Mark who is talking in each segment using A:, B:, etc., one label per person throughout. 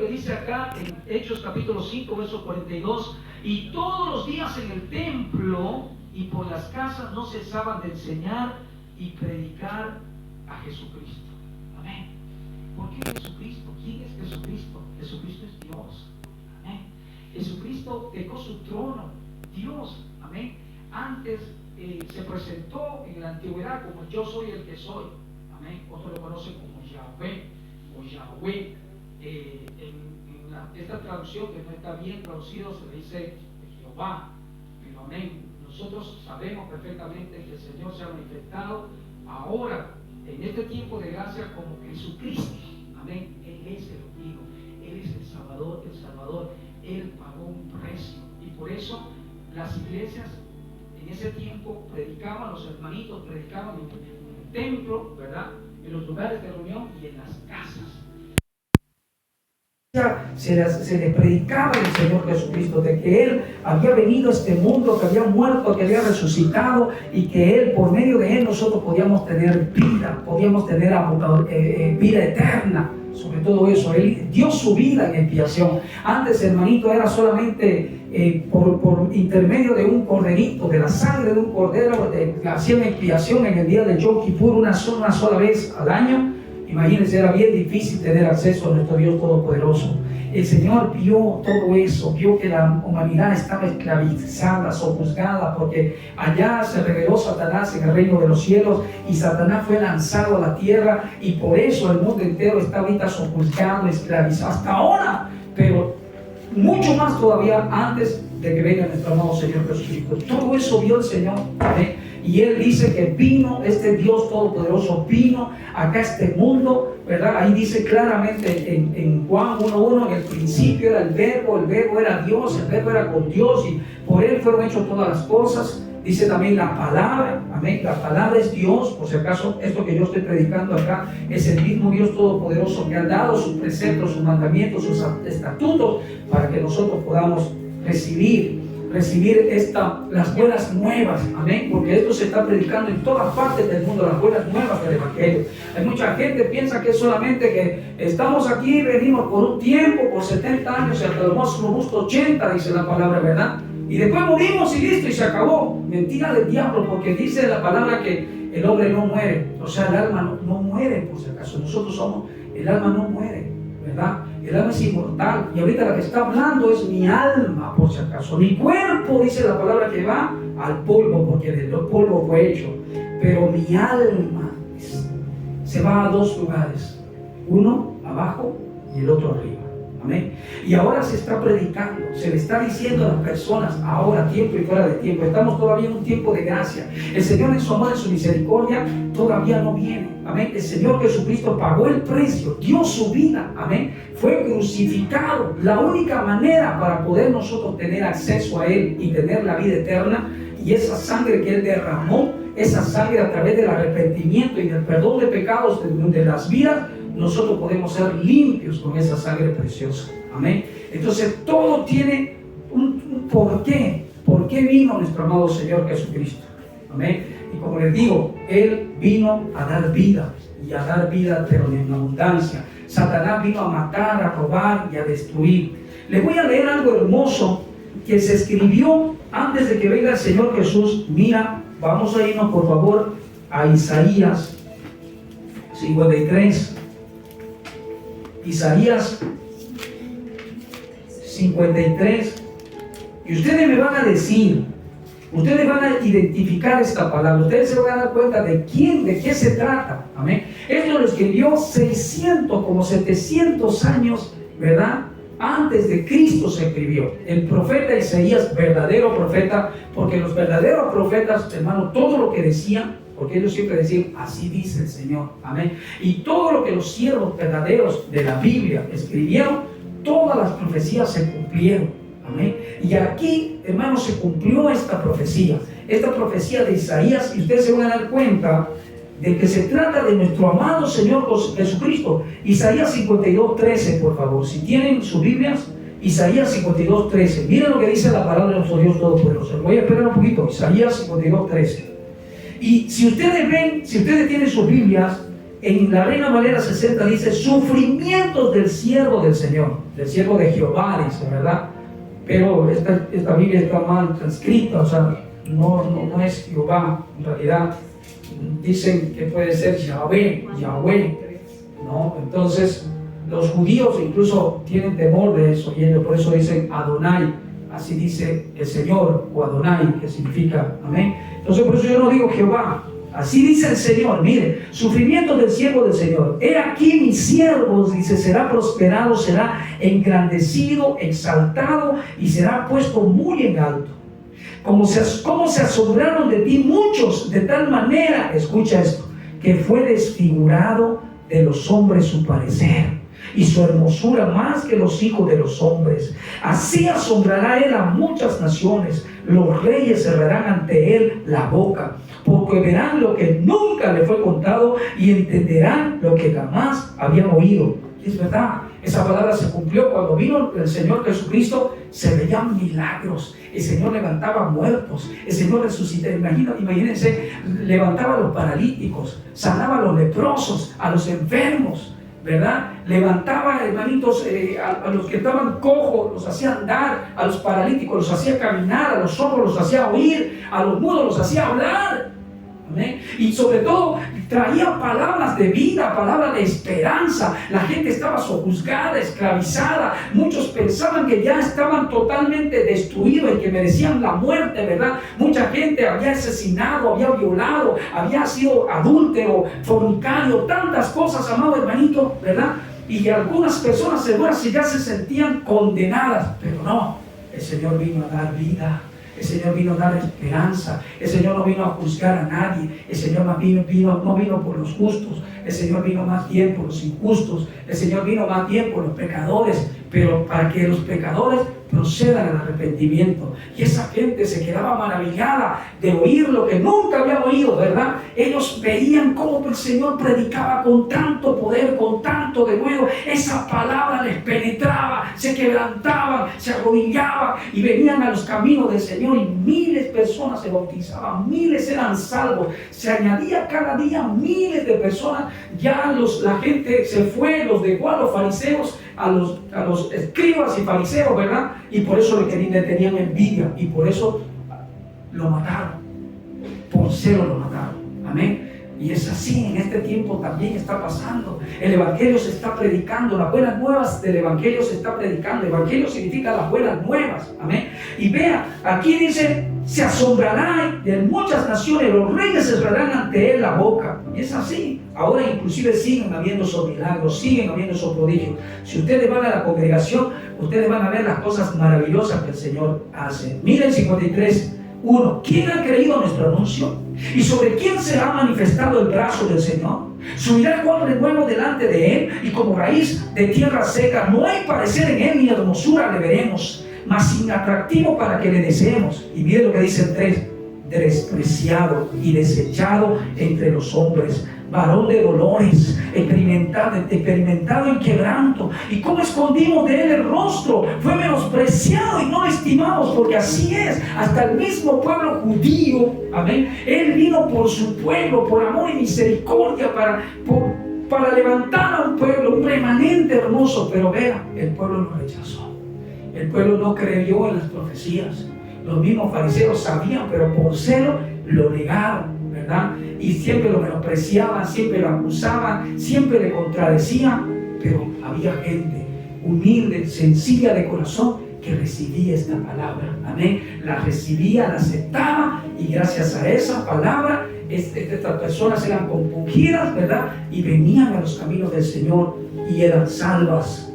A: que dice acá en Hechos capítulo 5, verso 42, y todos los días en el templo y por las casas no cesaban de enseñar y predicar a Jesucristo. Amén. ¿Por qué Jesucristo? ¿Quién es Jesucristo? Jesucristo es Dios. Amén. Jesucristo dejó su trono, Dios. Amén. Antes se presentó en la antigüedad como yo soy el que soy. Amén. Otros lo conocen como Yahweh o Yahweh. Esta traducción que no está bien traducido se le dice Jehová. Pero amén. Nosotros sabemos perfectamente que el Señor se ha manifestado ahora en este tiempo de gracia como Jesucristo. Amén. Él es el ungido, Él es el Salvador, Él pagó un precio. Y por eso las iglesias en ese tiempo predicaban, los hermanitos predicaban en el templo, ¿verdad? En los lugares de reunión y en las casas. Se les predicaba el Señor Jesucristo, de que Él había venido a este mundo, que había muerto, que había resucitado, y que Él, por medio de Él, nosotros podíamos tener vida, podíamos tener vida eterna. Sobre todo eso, Él dio su vida en expiación. Antes, hermanito, era solamente por intermedio de un corderito, de la sangre de un cordero, hacían expiación en el día de Yom Kippur una sola vez al año. Imagínense, era bien difícil tener acceso a nuestro Dios Todopoderoso. El Señor vio todo eso, vio que la humanidad estaba esclavizada, sojuzgada, porque allá se reveló Satanás en el reino de los cielos y Satanás fue lanzado a la tierra, y por eso el mundo entero está ahorita sojuzgado, esclavizado, hasta ahora, pero mucho más todavía antes de que venga nuestro amado Señor Jesucristo. Todo eso vio el Señor, ¿eh? Y Él dice que vino, este Dios Todopoderoso vino acá a este mundo, ¿verdad? Ahí dice claramente en Juan 1:1, en el principio era el verbo era Dios, el verbo era con Dios, y por Él fueron hechas todas las cosas. Dice también la palabra, amén, la palabra es Dios. Por si acaso esto que yo estoy predicando acá es el mismo Dios Todopoderoso que ha dado sus preceptos, sus mandamientos, sus estatutos, para que nosotros podamos recibir las buenas nuevas, amén, porque esto se está predicando en todas partes del mundo, las buenas nuevas del Evangelio. Hay mucha gente que piensa que es solamente que estamos aquí, venimos por un tiempo, por 70 años, y hasta lo más robusto 80, dice la palabra, ¿verdad? Y después morimos y listo, y se acabó. Mentira del diablo, porque dice la palabra que el hombre no muere, o sea, el alma no muere, por si acaso. Nosotros somos, el alma no muere, ¿verdad? El alma es inmortal, y ahorita la que está hablando es mi alma, por si acaso. Mi cuerpo, dice la palabra, que va al polvo, porque del polvo fue hecho, pero mi alma se va a dos lugares, uno abajo y el otro arriba. Amén. Y ahora se está predicando, se le está diciendo a las personas, ahora, tiempo y fuera de tiempo, estamos todavía en un tiempo de gracia. El Señor en su amor, en su misericordia, todavía no viene. Amén. El Señor Jesucristo pagó el precio, dio su vida. Amén. Fue crucificado. La única manera para poder nosotros tener acceso a Él y tener la vida eterna, y esa sangre que Él derramó, esa sangre a través del arrepentimiento y del perdón de pecados de las vidas, nosotros podemos ser limpios con esa sangre preciosa. Amén. Entonces todo tiene un porqué. ¿Por qué vino nuestro amado Señor Jesucristo? Amén. Y como les digo, Él vino a dar vida, y a dar vida pero en abundancia. Satanás vino a matar, a robar y a destruir. Les voy a leer algo hermoso que se escribió antes de que venga el Señor Jesús. Mira, vamos a irnos por favor a Isaías 53. Isaías 53, y ustedes me van a decir, ustedes van a identificar esta palabra, ustedes se van a dar cuenta de qué se trata. Amén. Esto lo escribió 700 años, ¿verdad? Antes de Cristo se escribió. El profeta Isaías, verdadero profeta, porque los verdaderos profetas, hermano, todo lo que decían, porque ellos siempre decían, así dice el Señor, amén. Y todo lo que los siervos verdaderos de la Biblia escribieron, todas las profecías se cumplieron, amén. Y aquí, hermanos, se cumplió esta profecía de Isaías, y ustedes se van a dar cuenta de que se trata de nuestro amado Señor Jesucristo. Isaías 52:13, por favor, si tienen sus Biblias, Isaías 52:13, miren lo que dice la palabra de nuestro Dios Todopoderoso. Voy a esperar un poquito, Isaías 52:13. Y si ustedes ven, si ustedes tienen sus Biblias, en la Reina Valera 60 dice sufrimientos del siervo del Señor, del siervo de Jehová, dice, ¿verdad? Pero esta Biblia está mal transcrita, o sea, no es Jehová, en realidad dicen que puede ser Yahweh, ¿no? Entonces los judíos incluso tienen temor de eso, y ellos por eso dicen Adonai, así dice el Señor, o Adonai, que significa amén. Entonces por eso yo no digo Jehová, así dice el Señor. Mire, sufrimiento del siervo del Señor. He aquí mis siervos, dice, será prosperado, será engrandecido, exaltado y será puesto muy en alto. Como se asombraron de ti muchos, de tal manera, escucha esto, que fue desfigurado de los hombres su parecer, y su hermosura más que los hijos de los hombres. Así asombrará él a muchas naciones, los reyes cerrarán ante él la boca, porque verán lo que nunca le fue contado y entenderán lo que jamás habían oído. Y es verdad, esa palabra se cumplió cuando vino el Señor Jesucristo. Se veían milagros, el Señor levantaba muertos, el Señor resucitaba, imagínense, levantaba a los paralíticos, sanaba a los leprosos, a los enfermos, ¿verdad? Levantaba, hermanitos, a los que estaban cojos, los hacía andar, a los paralíticos los hacía caminar, a los sordos los hacía oír, a los mudos los hacía hablar. ¿Amén? Y sobre todo traía palabras de vida, palabras de esperanza. La gente estaba sojuzgada, esclavizada. Muchos pensaban que ya estaban totalmente destruidos y que merecían la muerte, ¿verdad? Mucha gente había asesinado, había violado, había sido adúltero, fornicario, tantas cosas, amado hermanito, ¿verdad? Y algunas personas seguras ya se sentían condenadas, pero no, el Señor vino a dar vida. El Señor vino a dar esperanza. El Señor no vino a juzgar a nadie. El Señor no vino por los justos. El Señor vino más bien por los injustos. El Señor vino más bien por los pecadores, pero para que los pecadores procedan al arrepentimiento. Y esa gente se quedaba maravillada de oír lo que nunca había oído, ¿verdad? Ellos veían cómo el Señor predicaba con tanto poder, con tanto denuedo. Esa palabra les penetraba, se quebrantaban, se arrodillaban y venían a los caminos del Señor, y miles de personas se bautizaban, miles eran salvos. Se añadía cada día miles de personas. Ya la gente se fue, los dejó a los fariseos, a los escribas y fariseos, ¿verdad? Y por eso le tenían envidia, y por eso lo mataron, por celo lo mataron. Amén. Y es así, en este tiempo también está pasando. El Evangelio se está predicando, las buenas nuevas del Evangelio se está predicando. El Evangelio significa las buenas nuevas. Amén. Y vea, aquí dice, se asombrará de muchas naciones, los reyes cerrarán ante él la boca. Y es así. Ahora inclusive siguen habiendo esos milagros, siguen habiendo esos prodigios. Si ustedes van a la congregación, ustedes van a ver las cosas maravillosas que el Señor hace. Miren 53:1. ¿Quién ha creído nuestro anuncio? ¿Y sobre quién será manifestado el brazo del Señor? Subirá cual renuevo delante de él, y como raíz de tierra seca. No hay parecer en él, ni hermosura le veremos, mas sin atractivo para que le deseemos. Y miren lo que dice el 3: despreciado y desechado entre los hombres, varón de dolores, experimentado en quebranto. ¿Y cómo escondimos de él el rostro? Fue menospreciado y no estimamos, porque así es. Hasta el mismo pueblo judío, amén, él vino por su pueblo, por amor y misericordia, para levantar a un pueblo, un remanente hermoso. Pero vea, el pueblo lo rechazó. El pueblo no creyó en las profecías. Los mismos fariseos sabían, pero por celo lo negaron, ¿verdad? Y siempre lo menospreciaban, siempre lo acusaban, siempre le contradecían. Pero había gente humilde, sencilla de corazón, que recibía esta palabra. Amén. La recibía, la aceptaba, y gracias a esa palabra estas personas eran compungidas, ¿verdad? Y venían a los caminos del Señor y eran salvas.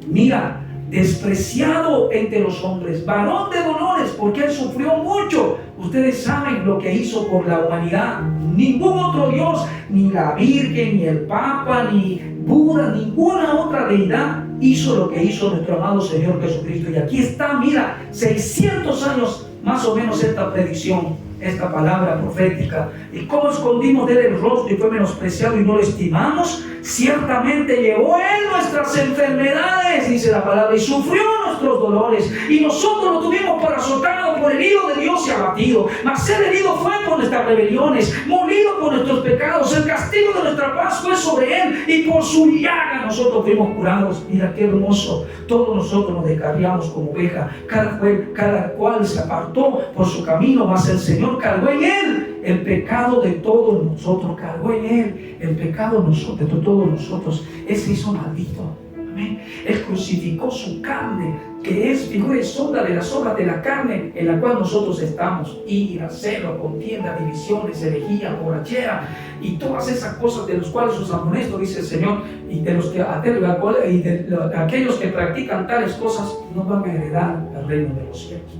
A: Mira, despreciado entre los hombres, varón de dolores, porque él sufrió mucho. Ustedes saben lo que hizo por la humanidad. Ningún otro Dios, ni la Virgen, ni el Papa, ni Buda, ninguna otra deidad hizo lo que hizo nuestro amado Señor Jesucristo. Y aquí está, mira, 600 años más o menos esta predicción. esta palabra profética. ¿Y cómo escondimos de él el rostro y fue menospreciado y no lo estimamos? Ciertamente llevó él nuestras enfermedades, dice la palabra, y sufrió nuestros dolores. Y nosotros lo tuvimos por azotado, por herido de Dios y abatido. Mas él herido fue por nuestras rebeliones, molido por nuestros pecados. El castigo de nuestra paz fue sobre él, y por su llaga nosotros fuimos curados. Mira qué hermoso. Todos nosotros nos descarriamos como oveja, cada cual se apartó por su camino, mas el Señor cargó en él el pecado de todos nosotros, cargó en él el pecado de todos nosotros. Él se hizo maldito. Amén. Él crucificó su carne, que es figura y sombra de las obras de la carne en la cual nosotros estamos: ira, celo, contienda, divisiones, herejía, borrachera y todas esas cosas de las cuales os amonesto, dice el Señor, y de los que aquellos que practican tales cosas no van a heredar el reino de los cielos.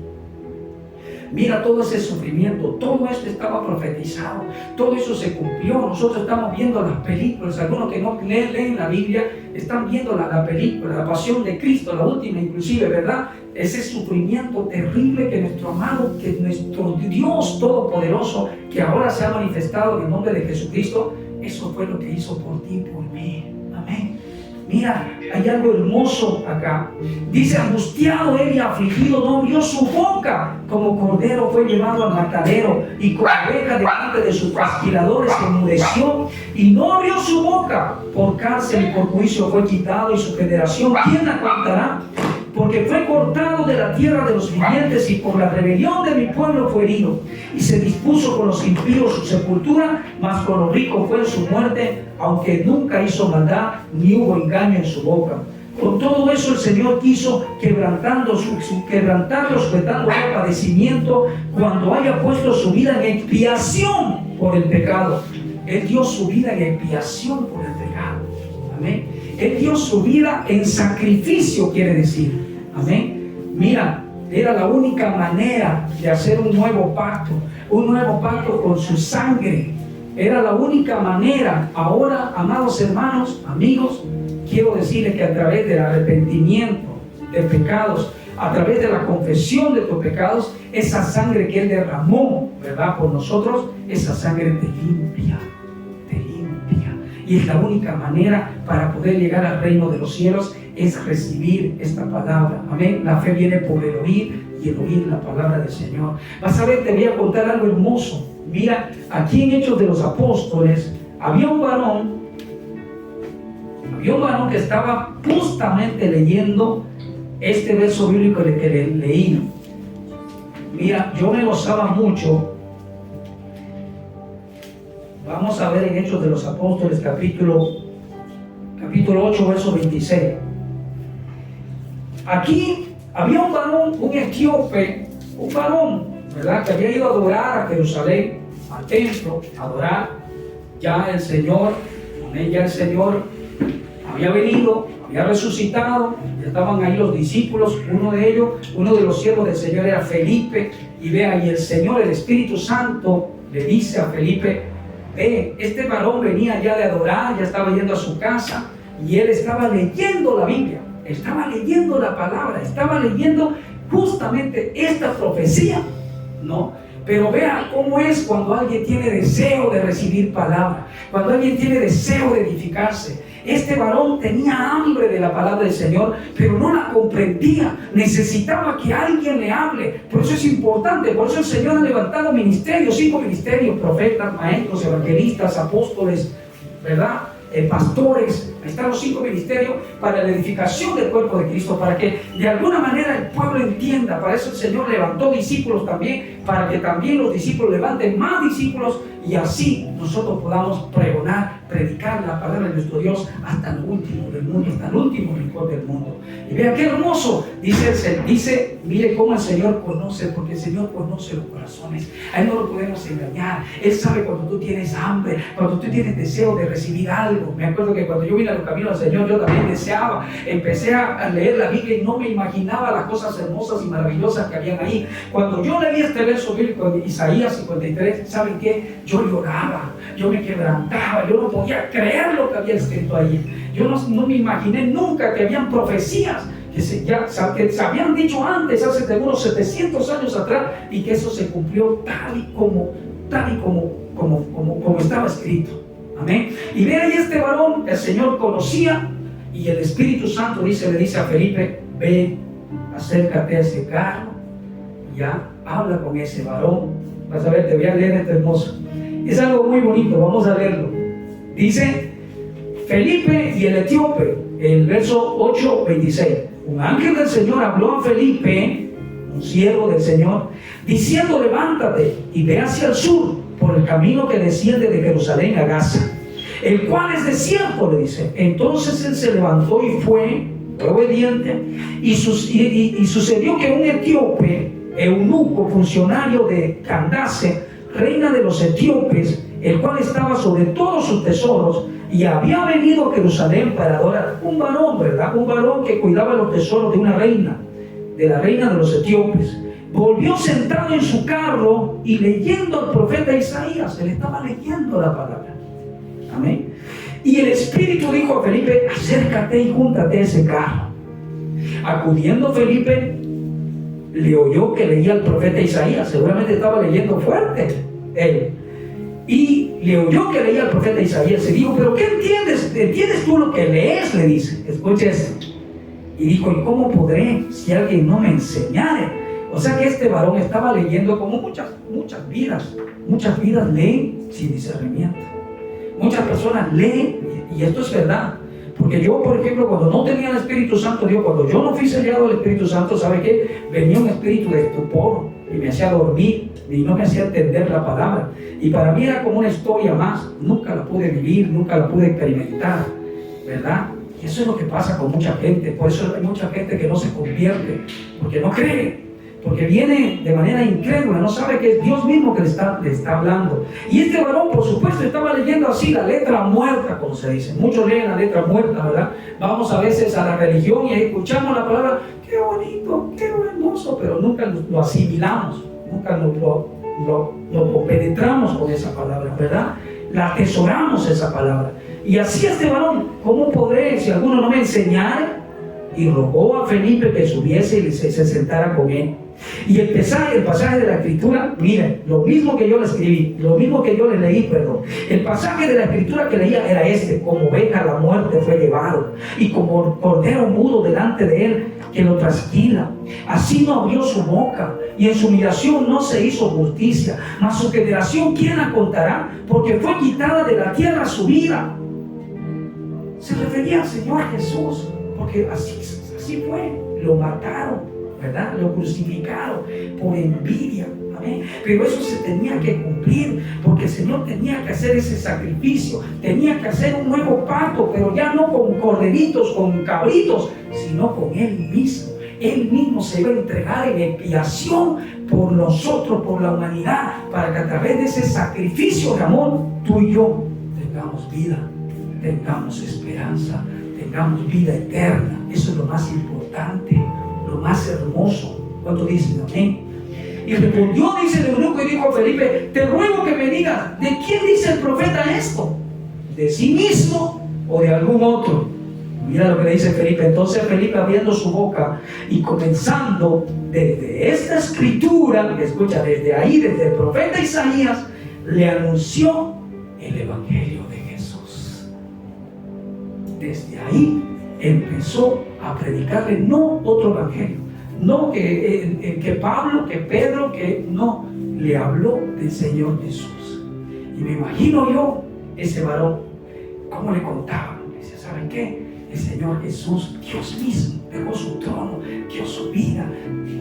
A: Mira todo ese sufrimiento, todo esto estaba profetizado, todo eso se cumplió. Nosotros estamos viendo las películas, algunos que no leen la Biblia están viendo la película, la pasión de Cristo, la última inclusive, ¿verdad? Ese sufrimiento terrible que nuestro amado, que nuestro Dios Todopoderoso, que ahora se ha manifestado en el nombre de Jesucristo, eso fue lo que hizo por ti y por mí. Amén. Mira, hay algo hermoso acá. Dice: angustiado él y afligido, no abrió su boca. Como cordero fue llevado al matadero, y como oveja delante de sus trasquiladores se enmudeció, y no abrió su boca. Por cárcel y por juicio fue quitado, y su generación, ¿quién la contará? Porque fue cortado de la tierra de los vivientes, y por la rebelión de mi pueblo fue herido. Y se dispuso con los impíos su sepultura, mas con los ricos fue su muerte, aunque nunca hizo maldad, ni hubo engaño en su boca. Con todo eso el Señor quiso quebrantarlo, sujetando al padecimiento, cuando haya puesto su vida en expiación por el pecado. Él dio su vida en expiación por el pecado. Amén. Él dio su vida en sacrificio, quiere decir. Amén. Mira, era la única manera de hacer un nuevo pacto con su sangre. Era la única manera. Ahora, amados hermanos, amigos, quiero decirles que a través del arrepentimiento de pecados, a través de la confesión de tus pecados, esa sangre que Él derramó, ¿verdad?, por nosotros, esa sangre te limpia. Y es la única manera para poder llegar al reino de los cielos, es recibir esta palabra. Amén. La fe viene por el oír, y el oír la palabra del Señor. Vas a ver, te voy a contar algo hermoso. Mira, aquí en Hechos de los Apóstoles había un varón que estaba justamente leyendo este verso bíblico que leí. Mira, yo me gozaba mucho. Vamos a ver en Hechos de los Apóstoles, capítulo 8, verso 26. Aquí había un varón, un etíope, un varón, ¿verdad?, que había ido a adorar a Jerusalén, al templo, a adorar. Ya el Señor había venido, había resucitado, ya estaban ahí los discípulos. Uno de los siervos del Señor era Felipe, y vea, y el Señor, el Espíritu Santo, le dice a Felipe: este varón venía ya de adorar, ya estaba yendo a su casa, y él estaba leyendo la Biblia, estaba leyendo la palabra, estaba leyendo justamente esta profecía, ¿no? Pero vea cómo es cuando alguien tiene deseo de recibir palabra, cuando alguien tiene deseo de edificarse. Este varón tenía hambre de la palabra del Señor, pero no la comprendía. Necesitaba que alguien le hable. Por eso es importante, por eso el Señor ha levantado ministerios, 5 ministerios: profetas, maestros, evangelistas, apóstoles, ¿verdad?, pastores. Ahí están los 5 ministerios para la edificación del cuerpo de Cristo, para que de alguna manera el pueblo entienda. Para eso el Señor levantó discípulos también, para que también los discípulos levanten más discípulos, y así nosotros podamos predicar la palabra de nuestro Dios hasta lo último del mundo, hasta el último rincón del mundo. Y vea qué hermoso, dice, mire cómo el Señor conoce, porque el Señor conoce los corazones. A Él no lo podemos engañar. Él sabe cuando tú tienes hambre, cuando tú tienes deseo de recibir algo. Me acuerdo que cuando yo vine a los caminos del Señor, yo también deseaba. Empecé a leer la Biblia y no me imaginaba las cosas hermosas y maravillosas que habían ahí. Cuando yo leí este verso bíblico de Isaías 53, ¿saben qué? Yo lloraba, yo me quebrantaba, yo no podía creer lo que había escrito ahí. Yo no me imaginé nunca que habían profecías que se habían dicho antes, hace unos 700 años atrás, y que eso se cumplió tal y como estaba escrito. Amén. Y ve ahí este varón, el Señor conocía, y el Espíritu Santo le dice a Felipe: ve, acércate a ese carro, ya, habla con ese varón. Vas a ver, te voy a leer esto hermoso. Es algo muy bonito, vamos a leerlo. Dice: Felipe y el etíope, el verso 8:26. Un ángel del Señor habló a Felipe, un siervo del Señor, diciendo: levántate y ve hacia el sur, por el camino que desciende de Jerusalén a Gaza, el cual es desierto, le dice. Entonces él se levantó y fue obediente, y sucedió que un etíope, eunuco, funcionario de Candace, reina de los etíopes, el cual estaba sobre todos sus tesoros, y había venido a Jerusalén para adorar, un varón, ¿verdad? Un varón que cuidaba los tesoros de una reina, de la reina de los etíopes. Volvió sentado en su carro y leyendo al profeta Isaías. Él estaba leyendo la palabra. Amén. Y el Espíritu dijo a Felipe: acércate y júntate a ese carro. Acudiendo Felipe, le oyó que leía al profeta Isaías. Seguramente estaba leyendo fuerte él. Y le oyó que leía al profeta Isaías. Y dijo: ¿pero qué entiendes? ¿Entiendes tú lo que lees? Le dice. Escucha esto. Y dijo: ¿y cómo podré si alguien no me enseñare? O sea que este varón estaba leyendo, como muchas vidas. Muchas vidas leen sin discernimiento. Muchas personas leen, y esto es verdad. Porque yo, por ejemplo, cuando no tenía el Espíritu Santo, cuando yo no fui sellado del Espíritu Santo, ¿sabe qué? Venía un espíritu de estupor y me hacía dormir y no me hacía entender la palabra. Y para mí era como una historia más. Nunca la pude vivir, nunca la pude experimentar, ¿verdad? Y eso es lo que pasa con mucha gente. Por eso hay mucha gente que no se convierte, porque no cree. Porque viene de manera incrédula, no sabe que es Dios mismo que le está hablando. Y este varón, por supuesto, estaba leyendo así la letra muerta, como se dice. Muchos leen la letra muerta, ¿verdad? Vamos a veces a la religión y ahí escuchamos la palabra: qué bonito, qué hermoso, pero nunca lo asimilamos, nunca lo penetramos con esa palabra, ¿verdad? La atesoramos esa palabra. Y así este varón: ¿cómo podré si alguno no me enseñara? Y rogó a Felipe que subiese y se sentara con él. Y el pasaje de la Escritura, miren, lo mismo que yo le escribí, lo mismo que yo le leí, perdón. El pasaje de la Escritura que leía era este: como oveja a la muerte fue llevado, y como cordero mudo delante de él que lo trasquila. Así no abrió su boca, y en su humillación no se hizo justicia. Mas su generación, ¿quién la contará? Porque fue quitada de la tierra su vida. Se refería al Señor Jesús, porque así fue. Lo mataron, ¿verdad? Lo crucificaron por envidia. Amén. Pero eso se tenía que cumplir, porque el Señor tenía que hacer ese sacrificio, tenía que hacer un nuevo pacto, pero ya no con corderitos, con cabritos, sino con Él mismo. Él mismo se iba a entregar en expiación por nosotros, por la humanidad, para que a través de ese sacrificio de amor, tú y yo tengamos vida, tengamos esperanza, tengamos vida eterna. Eso es lo más importante, lo más hermoso. ¿Cuánto dicen amén? Y respondió, dice el eunuco, y dijo a Felipe: te ruego que me digas, ¿de quién dice el profeta esto? ¿De sí mismo o de algún otro? Mira lo que le dice Felipe. Entonces Felipe, abriendo su boca y comenzando desde esta escritura, escucha, desde ahí, desde el profeta Isaías, le anunció el evangelio de Jesús. Desde ahí empezó a predicarle, no otro evangelio, no que Pablo, que Pedro, que no, le habló del Señor Jesús. Y me imagino yo ese varón, cómo le contaba. Dice: ¿saben qué? El Señor Jesús, Dios mismo, dejó su trono, dio su vida,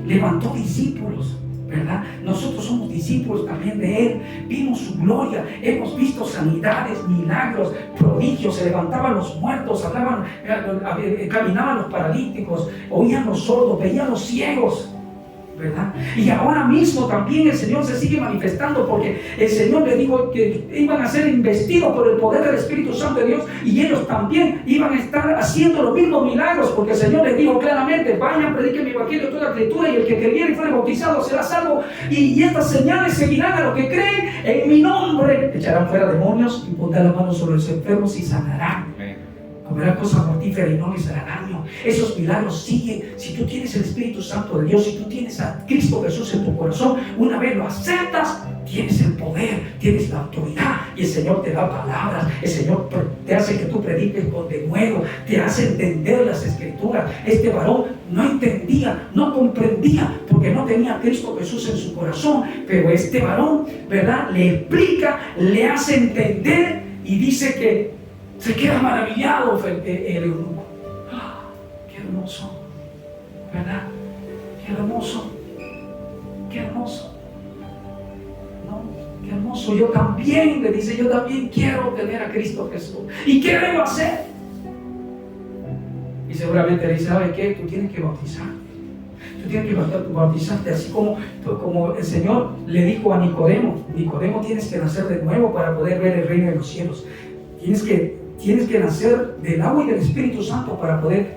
A: levantó discípulos, ¿verdad? Nosotros somos discípulos también de Él. Vimos su gloria, hemos visto sanidades, milagros, prodigios. Se levantaban los muertos, hablaban, caminaban los paralíticos, oían los sordos, veían los ciegos, ¿verdad? Y ahora mismo también el Señor se sigue manifestando, porque el Señor le dijo que iban a ser investidos por el poder del Espíritu Santo de Dios, y ellos también iban a estar haciendo los mismos milagros, porque el Señor les dijo claramente: vayan, prediquen mi evangelio a toda criatura, y el que creyere y fuere bautizado será salvo, y estas señales seguirán a los que creen en mi nombre. Echarán fuera demonios, y pondrán las manos sobre los enfermos y sanarán. comerán cosas mortíferas y no les hará daño. Esos milagros siguen. Si tú tienes el Espíritu Santo de Dios, si tú tienes a Cristo Jesús en tu corazón, una vez lo aceptas, tienes el poder, tienes la autoridad, y el Señor te da palabras. El Señor te hace que tú prediques con denuedo, te hace entender las Escrituras. Este varón no entendía, no comprendía, porque no tenía a Cristo Jesús en su corazón, pero este varón, ¿verdad?, le explica, le hace entender, y dice que se queda maravillado el eunuco. ¡Qué hermoso! ¿Verdad? ¡Qué hermoso! ¡Qué hermoso! ¿No? ¡Qué hermoso! Yo también, le dice, yo también quiero tener a Cristo Jesús. ¿Y qué debo hacer? Y seguramente le dice, ¿sabe qué? Tú tienes que bautizarte. Tú tienes que bautizarte, así como el Señor le dijo a Nicodemo. Nicodemo, tienes que nacer de nuevo para poder ver el reino de los cielos. Tienes que nacer del agua y del Espíritu Santo para poder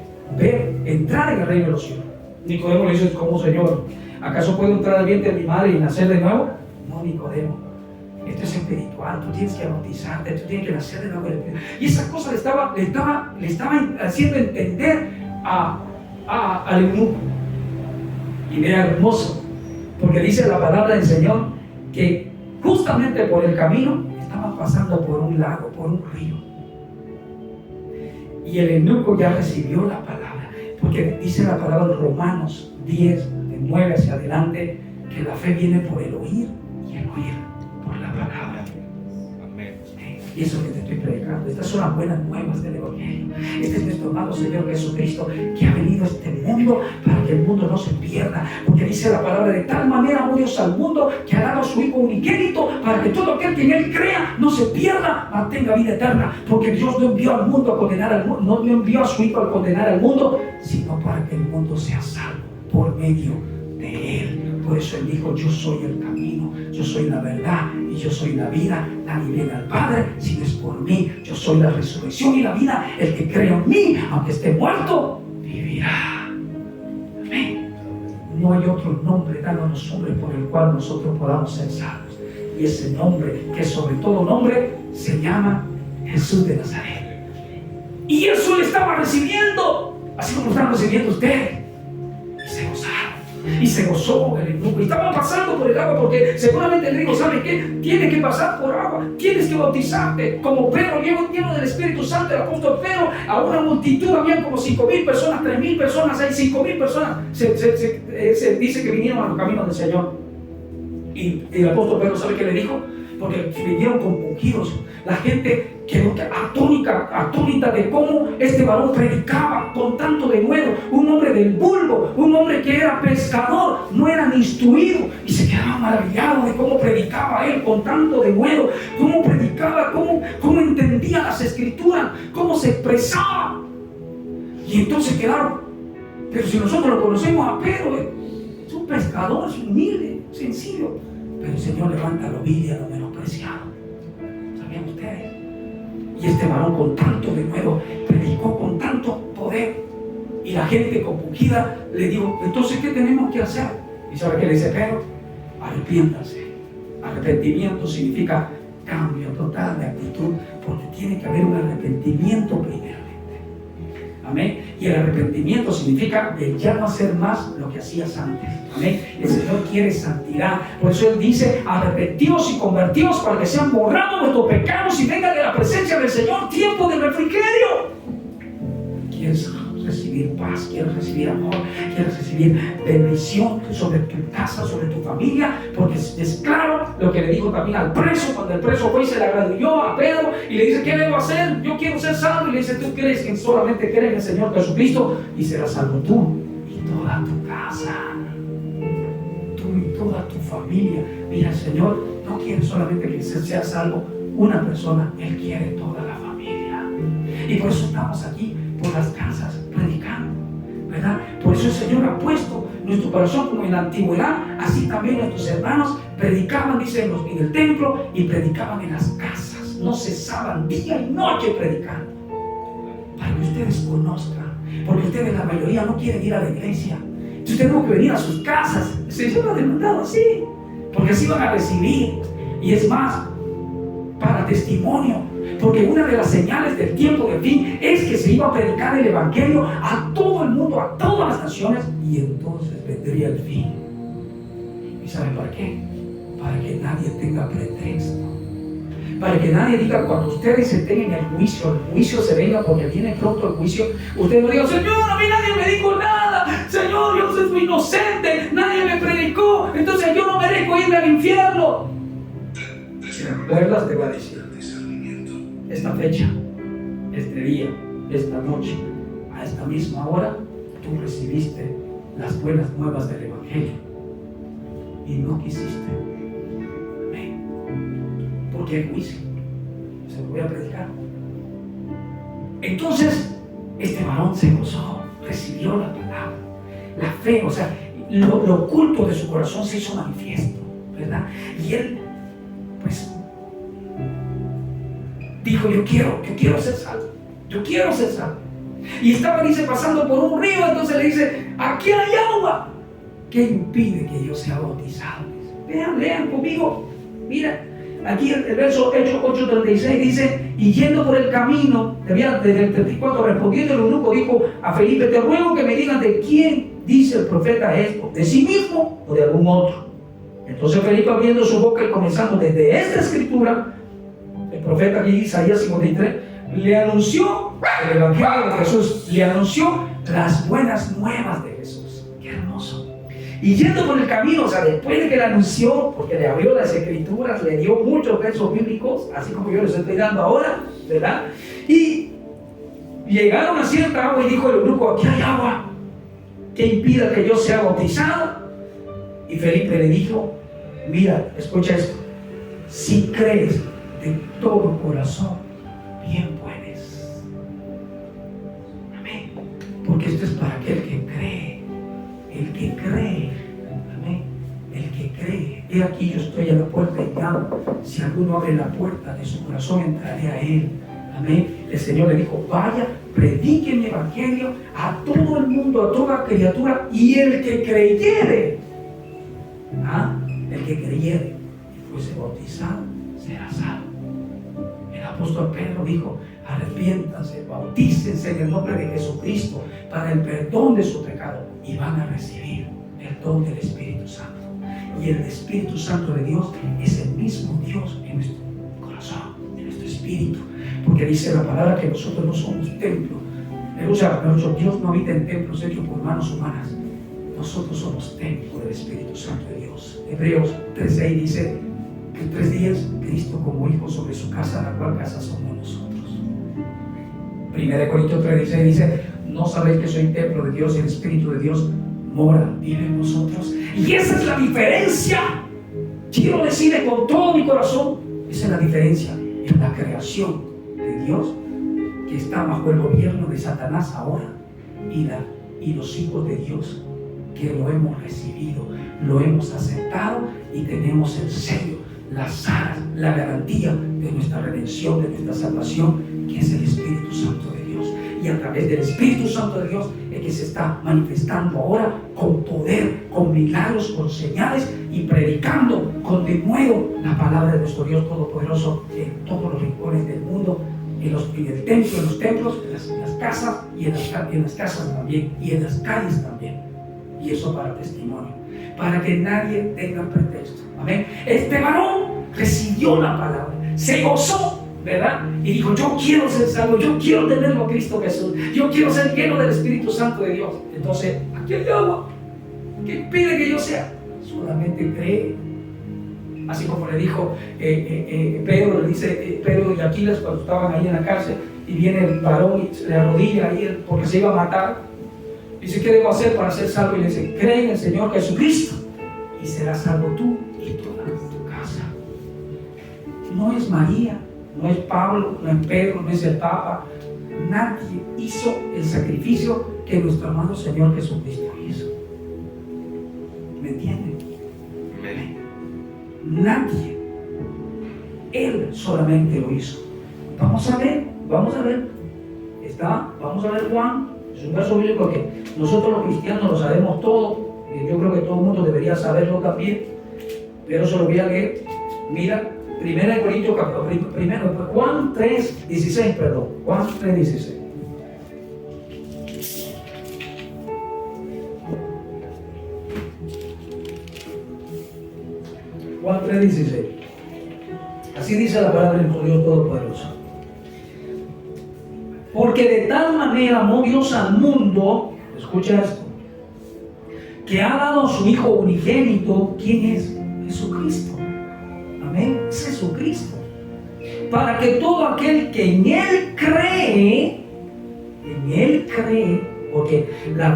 A: entrar en el reino de los cielos. Nicodemo le dice, ¿cómo, Señor? ¿Acaso puedo entrar al vientre de mi madre y nacer de nuevo? No, Nicodemo. Esto es espiritual. Tú tienes que bautizarte, tú tienes que nacer de nuevo. Y esa cosa le estaba haciendo entender al eunuco. Y vea, hermoso, porque dice la palabra del Señor que justamente por el camino estaban pasando por un lago, por un río. Y el eunuco ya recibió la palabra, porque dice la palabra en Romanos 10, de 9 hacia adelante, que la fe viene por el oír y el oír por la palabra. Amén. Y eso que te estoy predicando, estas son las buenas nuevas del Evangelio. Este es nuestro amado Señor Jesucristo, que ha venido a este mundo para que el mundo no se pierda, porque dice la palabra, de tal manera amó Dios al mundo que ha dado a su Hijo unigénito, para que todo aquel que en él crea no se pierda, mas tenga vida eterna. Porque Dios no envió al mundo a condenar al mundo, no envió a su Hijo a condenar al mundo, sino para que el mundo sea salvo por medio de él. Por eso él dijo, yo soy el camino, yo soy la verdad y yo soy la vida. Nadie viene al Padre si no es por mí. Yo soy la resurrección y la vida. El que cree en mí, aunque esté muerto, vivirá. Amén. No hay otro nombre dado a los hombres por el cual nosotros podamos ser salvos. Y ese nombre, que sobre todo nombre, se llama Jesús de Nazaret. Y eso le estaba recibiendo, así como están recibiendo ustedes. Y se gozaron. Y se gozó el eunuco. Y estaban pasando por el agua, porque seguramente le dijo, ¿sabe qué? Tienes que pasar por agua, tienes que bautizarte. Como Pedro, lleno del Espíritu Santo, el apóstol Pedro, a una multitud, habían como 5,000 personas, 3,000 personas, hay 5,000 personas. Se dice que vinieron a los caminos del Señor. Y el apóstol Pedro, ¿sabe qué le dijo? Porque vinieron compungidos. La gente quedó atónita de cómo este varón predicaba con tanto denuedo. Un hombre del vulgo, un hombre que era pescador, no era ni instruido, y se quedaba maravillado de cómo predicaba él con tanto denuedo, cómo predicaba, cómo entendía las Escrituras, cómo se expresaba. Y entonces quedaron, pero si nosotros lo conocemos a Pedro, es un pescador, es humilde, sencillo, pero el Señor levanta lo vil y a lo menospreciado. ¿Sabían ustedes? Y este varón con tanto denuedo predicó con tanto poder, y la gente compungida le dijo, entonces ¿qué tenemos que hacer? ¿Y sabe qué le dice Pedro? Arrepiéntanse. Arrepentimiento significa cambio total de actitud, porque tiene que haber un arrepentimiento primeramente. Amén. Y el arrepentimiento significa de ya no hacer más lo que hacías antes. Amén. El Señor quiere santidad. Por eso Él dice, arrepentidos y convertidos para que sean borrados vuestros pecados y vengan de la presencia del Señor tiempo de refrigerio. ¿Quieres recibir paz? ¿Quieres recibir amor? ¿Quieres recibir bendición sobre tu casa, sobre tu familia? Porque es claro lo que le dijo también al preso, cuando el preso fue y se le agradó a Pedro y le dice, ¿qué debo hacer? Yo quiero ser salvo. Y le dice, ¿tú crees que solamente crees en el Señor Jesucristo y serás salvo tú y toda tu casa? Tú y toda tu familia. Mira, el Señor no quiere solamente que sea salvo una persona, Él quiere toda la familia. Y por eso estamos aquí, por las casas, predicando, ¿verdad? Por eso el Señor ha puesto nuestro corazón, como en la antigüedad, así también nuestros hermanos predicaban, dice, en el templo, y predicaban en las casas. No cesaban día y noche predicando, para que ustedes conozcan, porque ustedes, la mayoría, no quieren ir a la iglesia. Entonces tenemos que venir a sus casas. El Señor lo ha demandado así, porque así van a recibir. Y es más, para testimonio, Porque una de las señales del tiempo de fin es que se iba a predicar el evangelio a todo el mundo, a todas las naciones, y entonces vendría el fin. ¿Y saben para qué? Para que nadie tenga pretexto. Para que nadie diga, cuando ustedes estén en el juicio se venga, porque viene pronto el juicio. Ustedes no digan, Señor, a mí nadie me dijo nada, Señor, yo soy inocente, nadie me predicó, entonces yo no merezco irme al infierno. Si recuerdas, te voy a decir, esta fecha, este día, esta noche, a esta misma hora, tú recibiste las buenas nuevas del evangelio y no quisiste. Porque hay juicio, se lo voy a predicar. Entonces este varón se gozó, recibió la palabra, la fe, o sea, lo oculto de su corazón se hizo manifiesto, ¿verdad? Y él pues dijo, yo quiero ser salvo, yo quiero ser salvo. Y estaba, dice, pasando por un río, entonces le dice, aquí hay agua, ¿qué impide que yo sea bautizado? Lean conmigo, mira. Aquí el verso 8:36 dice, y yendo por el camino, desde el 34, respondiendo el eunuco, dijo a Felipe, te ruego que me digas de quién dice el profeta esto, de sí mismo o de algún otro. Entonces Felipe, abriendo su boca y comenzando desde esta escritura, el profeta aquí, Isaías 53, le anunció el evangelio de Jesús, le anunció las buenas nuevas de Jesús. Qué hermoso. Y yendo por el camino, o sea, después de que le anunció, porque le abrió las escrituras, le dio muchos versos bíblicos, así como yo les estoy dando ahora, ¿verdad? Y llegaron a cierta agua y dijo el eunuco, aquí hay agua, que impida que yo sea bautizado. Y Felipe le dijo, mira, escucha esto, si crees de todo corazón, bien puedes. Amén. Porque esto es para aquel que cree. El que cree, amén, el que cree. He aquí, yo estoy a la puerta y llamo. Si alguno abre la puerta de su corazón, entraré a él. Amén. El Señor le dijo, vaya, predique mi evangelio a todo el mundo, a toda criatura, y el que creyere, el que creyere y fuese bautizado, será salvo. El apóstol Pedro dijo, arrepiéntanse, bautícense en el nombre de Jesucristo para el perdón de su pecado y van a recibir el don del Espíritu Santo. Y el Espíritu Santo de Dios es el mismo Dios en nuestro corazón, en nuestro espíritu, porque dice la palabra que nosotros no somos templo. O sea, Dios no habita en templos hechos por manos humanas. Nosotros somos templo del Espíritu Santo de Dios. Hebreos 3:6 dice que en 3 días Cristo como hijo sobre su casa, la cual casa somos nosotros. 1 Corintios 3:16 dice, no sabéis que soy templo de Dios y el Espíritu de Dios mora, vive en vosotros. Y esa es la diferencia. Quiero decirle con todo mi corazón, esa es la diferencia en la creación de Dios, que está bajo el gobierno de Satanás ahora, y los hijos de Dios, que lo hemos recibido, lo hemos aceptado y tenemos el sello, las alas, la garantía de nuestra redención, de nuestra salvación, que es el Espíritu Santo de Dios. Y a través del Espíritu Santo de Dios es que se está manifestando ahora con poder, con milagros, con señales y predicando con denuedo la palabra de nuestro Dios Todopoderoso en todos los rincones del mundo, en el templo, en los templos, en las casas y en las casas también, y en las calles también. Y eso para testimonio, para que nadie tenga pretexto. Amén. Este varón recibió la palabra, se gozó, ¿verdad? Y dijo, yo quiero ser salvo, yo quiero tenerlo a Cristo Jesús, yo quiero ser lleno del Espíritu Santo de Dios. Entonces, aquí hay agua. ¿Qué pide que yo sea? Solamente cree. Así como le dijo Pedro, le dice Pedro y Aquiles cuando estaban ahí en la cárcel, y viene el varón y se le arrodilla ahí porque se iba a matar. Dice, ¿qué debo hacer para ser salvo? Y le dice, cree en el Señor Jesucristo y serás salvo tú y toda tu casa. No es María, no es Pablo, no es Pedro, no es el Papa. Nadie hizo el sacrificio que nuestro amado Señor Jesucristo hizo. ¿Me entienden? Nadie. Él solamente lo hizo. Vamos a ver. Vamos a ver Juan. Es un verso bíblico que nosotros los cristianos lo sabemos todo. Yo creo que todo el mundo debería saberlo también. Pero se lo voy a leer. Mira, Juan 3:16, perdón. Juan 3:16. Juan 3:16. Así dice la palabra del Dios Todopoderoso. Porque de tal manera amó Dios al mundo, escucha esto, que ha dado a su Hijo unigénito. ¿Quién es? Jesucristo. Amén. Es Jesucristo. Para que todo aquel que en Él cree, porque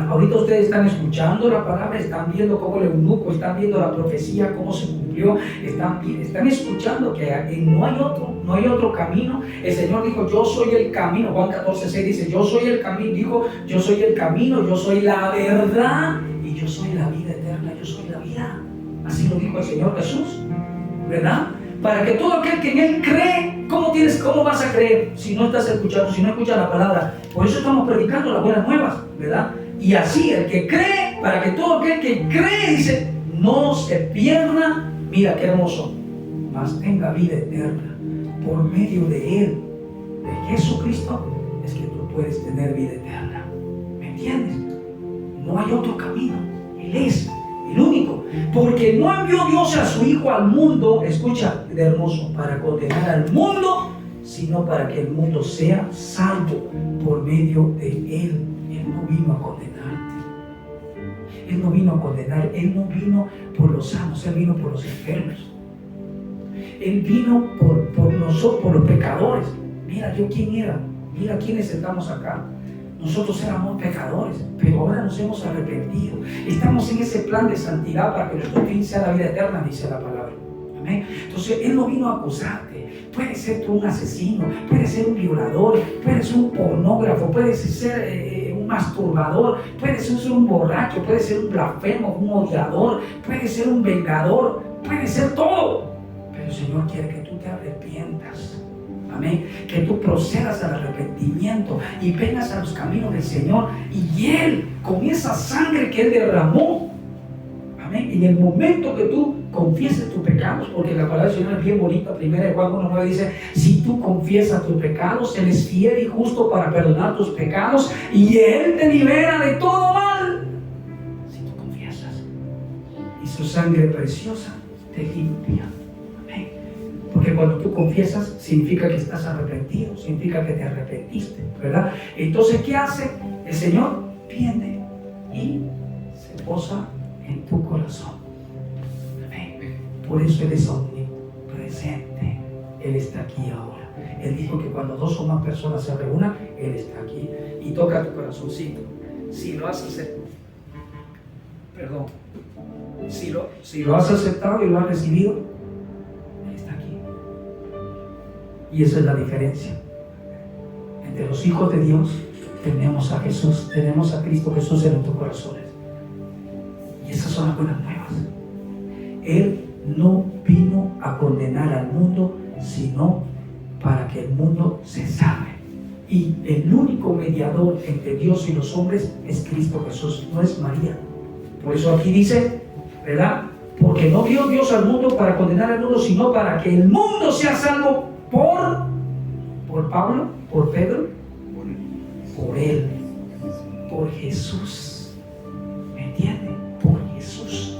A: ahorita ustedes están escuchando la palabra, están viendo cómo el eunuco, están viendo la profecía, cómo se cumplió, están escuchando que no hay otro camino. El Señor dijo, yo soy el camino. Juan 14:6 dice, yo soy el camino. Dijo, yo soy el camino, yo soy la verdad y yo soy la vida eterna, yo soy la vida. Así lo dijo el Señor Jesús, ¿verdad? Para que todo aquel que en Él cree, ¿cómo vas a creer si no estás escuchando, si no escuchas la palabra? Por eso estamos predicando las buenas nuevas, ¿verdad? Y así el que cree, para que todo aquel que cree, dice, no se pierda, mira qué hermoso, mas tenga vida eterna por medio de Él, de Jesucristo, es que tú puedes tener vida eterna. ¿Me entiendes? No hay otro camino. Él es el único. Porque no envió Dios a su Hijo al mundo, escucha, de hermoso, para condenar al mundo, sino para que el mundo sea salvo por medio de Él. Él no vino a condenarte. Él no vino a condenar. Él no vino por los sanos. Él vino por los enfermos. Él vino por nosotros, por los pecadores. Mira, yo quién era. Mira quiénes estamos acá. Nosotros éramos pecadores, pero ahora nos hemos arrepentido. Estamos en ese plan de santidad para que nuestro fin sea la vida eterna, dice la palabra. Amén. Entonces, Él no vino a acusarte. Puede ser tú un asesino, puede ser un violador, puede ser un pornógrafo, puede ser un masturbador, puede ser un borracho, puede ser un blasfemo, un odiador, puede ser un vengador, puede ser todo. Pero el Señor quiere que tú te arrepientas. Amén. Que tú procedas al arrepentimiento y vengas a los caminos del Señor. Y Él, con esa sangre que Él derramó, amén, en el momento que tú confieses tus pecados, porque la palabra del Señor es bien bonita. 1 Juan 1:9 dice, si tú confiesas tus pecados, Él es fiel y justo para perdonar tus pecados y Él te libera de todo mal. Si tú confiesas, y su sangre preciosa te limpia. Porque cuando tú confiesas, significa que estás arrepentido, significa que te arrepentiste, ¿verdad? Entonces, ¿qué hace? El Señor viene y se posa en tu corazón. Amén. Por eso Él es omnipresente. Él está aquí ahora. Él dijo que cuando 2 o más personas se reúnan, Él está aquí y toca tu corazoncito. Si lo has aceptado, si lo has aceptado y lo has recibido, y esa es la diferencia. Entre los hijos de Dios tenemos a Jesús, tenemos a Cristo Jesús en nuestros corazones. Y esas son las buenas nuevas. Él no vino a condenar al mundo, sino para que el mundo se salve. Y el único mediador entre Dios y los hombres es Cristo Jesús, no es María. Por eso aquí dice, ¿verdad? Porque no vio Dios al mundo para condenar al mundo, sino para que el mundo sea salvo por Pablo, por Pedro, por Él, por Jesús. ¿Me entienden? Por Jesús.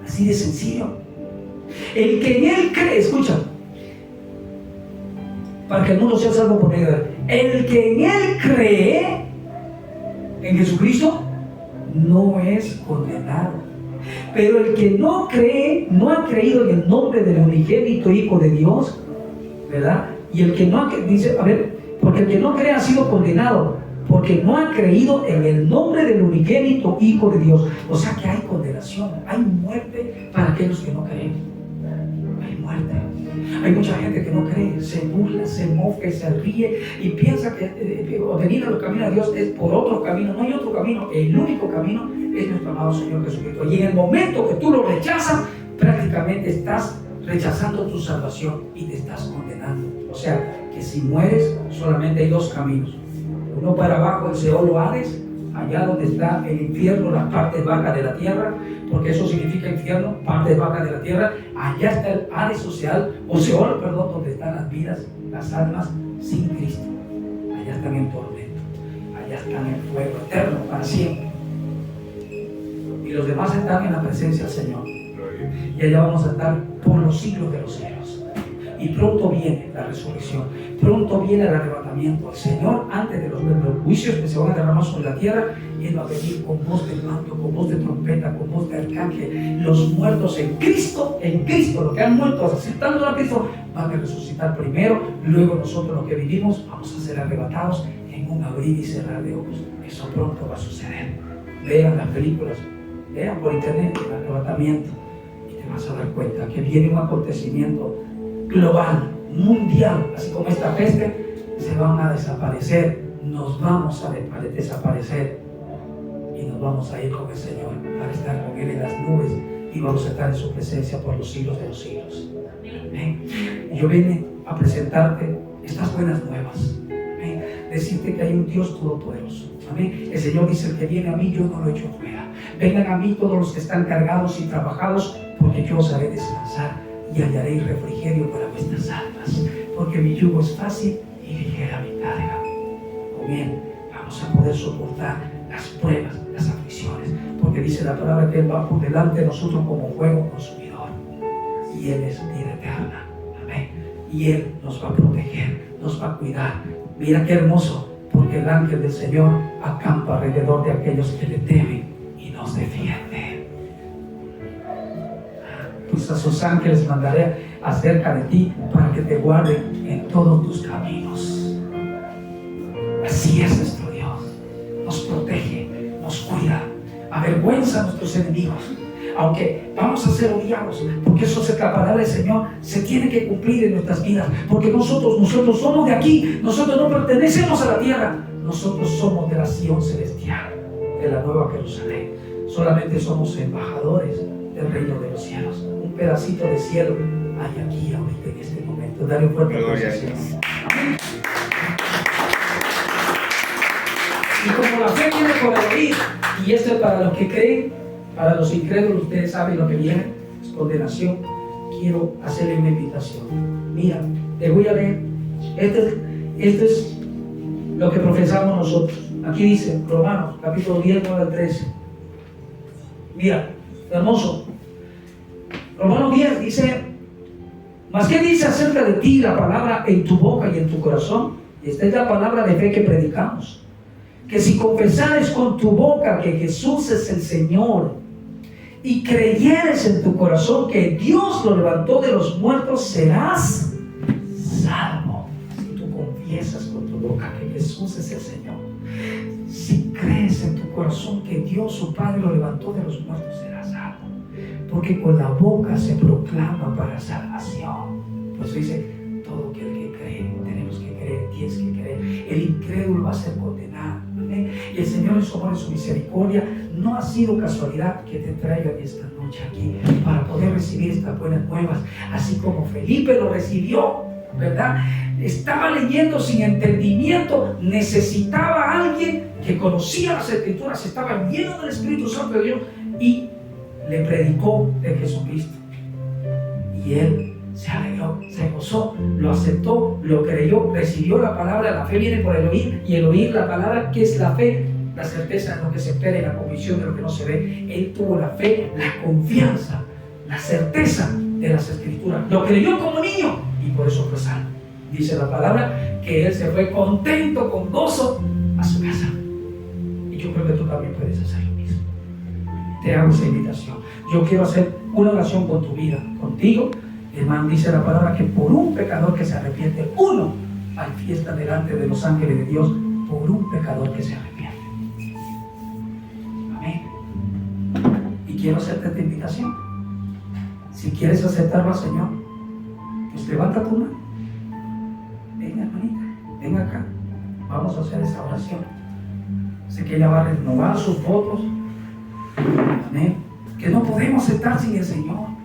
A: Así de sencillo. El que en Él cree, escucha, para que el mundo sea salvo por medio de Él. El que en Él cree, en Jesucristo, no es condenado. Pero el que no cree, no ha creído en el nombre del unigénito Hijo de Dios, ¿verdad? Y el que no ha, dice, a ver, porque el que no cree ha sido condenado, porque no ha creído en el nombre del unigénito Hijo de Dios. O sea que hay condenación, hay muerte para aquellos que no creen. Hay muerte. Hay mucha gente que no cree, se burla, se mofa, se ríe y piensa que venir a los caminos de Dios es por otro camino. No hay otro camino. El único camino es nuestro amado Señor Jesucristo. Y en el momento que tú lo rechazas, prácticamente estás rechazando tu salvación y te estás condenando. O sea, que si mueres, solamente hay 2 caminos. Uno para abajo, el Seol o Hades, allá donde está el infierno, las partes bajas de la tierra. porque eso significa infierno, parte baja de la tierra. Allá está el Hades social, o Seol, perdón, donde están las vidas, las almas sin Cristo. Allá están en tormento, allá están en fuego eterno para siempre. Y los demás están en la presencia del Señor. Y allá vamos a estar por los siglos de los siglos. Y pronto viene la resurrección, pronto viene el arrebatamiento. El Señor, antes de los juicios que se van a derramar sobre la tierra, Él va a venir con voz de mando, con voz de trompeta, con voz de arcángel. Los muertos en Cristo, los que han muerto aceptando a Cristo, van a resucitar primero. Luego nosotros los que vivimos vamos a ser arrebatados en un abrir y cerrar de ojos. Eso pronto va a suceder. Vean las películas, vean por internet el arrebatamiento, y te vas a dar cuenta que viene un acontecimiento global, mundial, así como esta peste. Se van a desaparecer, nos vamos a desaparecer y nos vamos a ir con el Señor para estar con Él en las nubes, y vamos a estar en su presencia por los siglos de los siglos. Amén. Yo vine a presentarte estas buenas nuevas. Amén. Decirte que hay un Dios todopoderoso. Amén. El Señor dice: el que viene a mí, yo no lo echo fuera. Vengan a mí todos los que están cargados y trabajados, porque yo os haré descansar y hallaréis refrigerio para vuestras almas, porque mi yugo es fácil y ligera mi carga. Con Él vamos a poder soportar las pruebas, las aflicciones, porque dice la palabra que Él va por delante de nosotros como fuego consumidor, y Él es vida eterna. Amén. Y Él nos va a proteger, nos va a cuidar. Mira qué hermoso, porque el ángel del Señor acampa alrededor de aquellos que le temen y nos defiende. Pues a sus ángeles mandaré acerca de ti para que te guarden en todos tus caminos. Así es nuestro Dios. Nos protege, nos cuida, avergüenza a nuestros enemigos. Aunque vamos a ser odiados, porque eso es la palabra del Señor, se tiene que cumplir en nuestras vidas, porque nosotros somos de aquí, nosotros no pertenecemos a la tierra, nosotros somos de la Sion celestial, de la nueva Jerusalén. Solamente somos embajadores del reino de los cielos. Un pedacito de cielo hay aquí ahorita en este momento. Dale un fuerte aplauso al Señor. Amén. Y como la fe viene por el oír, y esto es para los que creen, para los incrédulos, ustedes saben lo que viene, es condenación. Quiero hacerle una invitación. Mira, les voy a leer. Este es lo que profesamos nosotros. Aquí dice Romanos, capítulo 10, 9 al 13. Mira, hermoso. Romanos 10 dice: ¿mas qué dice acerca de ti la palabra en tu boca y en tu corazón? Esta es la palabra de fe que predicamos. Que si confesares con tu boca que Jesús es el Señor y creyeres en tu corazón que Dios lo levantó de los muertos, serás salvo. Si tú confiesas con tu boca que Jesús es el Señor, si crees en tu corazón que Dios su Padre lo levantó de los muertos, serás salvo. Porque con la boca se proclama para salvación. Pues dice: todo aquel que cree, tenemos que creer, tienes que creer. El incrédulo va a ser condenado. ¿Amén? Y el Señor en su amor, en su misericordia, no ha sido casualidad que te traiga esta noche aquí para poder recibir estas buenas nuevas, así como Felipe lo recibió, ¿verdad? Estaba leyendo sin entendimiento, necesitaba a alguien que conocía las Escrituras, estaba lleno del Espíritu Santo de Dios y le predicó de Jesucristo. Y él se alegró, se gozó, lo aceptó, lo creyó, recibió la palabra. La fe viene por el oír, y el oír la palabra. ¿Qué es la fe? La certeza de lo que se espera y la convicción de lo que no se ve. Él tuvo la fe, la confianza, la certeza de las Escrituras. Lo creyó como niño y por eso fue salvo. Dice la palabra que él se fue contento, con gozo, a su casa. Y yo creo que tú también puedes hacer lo mismo. Te hago esa invitación. Yo quiero hacer una oración con tu vida, contigo. Hermano, dice la palabra que por un pecador que se arrepiente, uno hay fiesta delante de los ángeles de Dios por un pecador que se arrepiente. Amén. Y quiero hacerte esta invitación. Si quieres aceptarlo al Señor, pues levanta tu mano. Venga, hermanita, venga acá. Vamos a hacer esta oración. Sé que ella va a renovar sus votos. Amén. Que no podemos estar sin el Señor.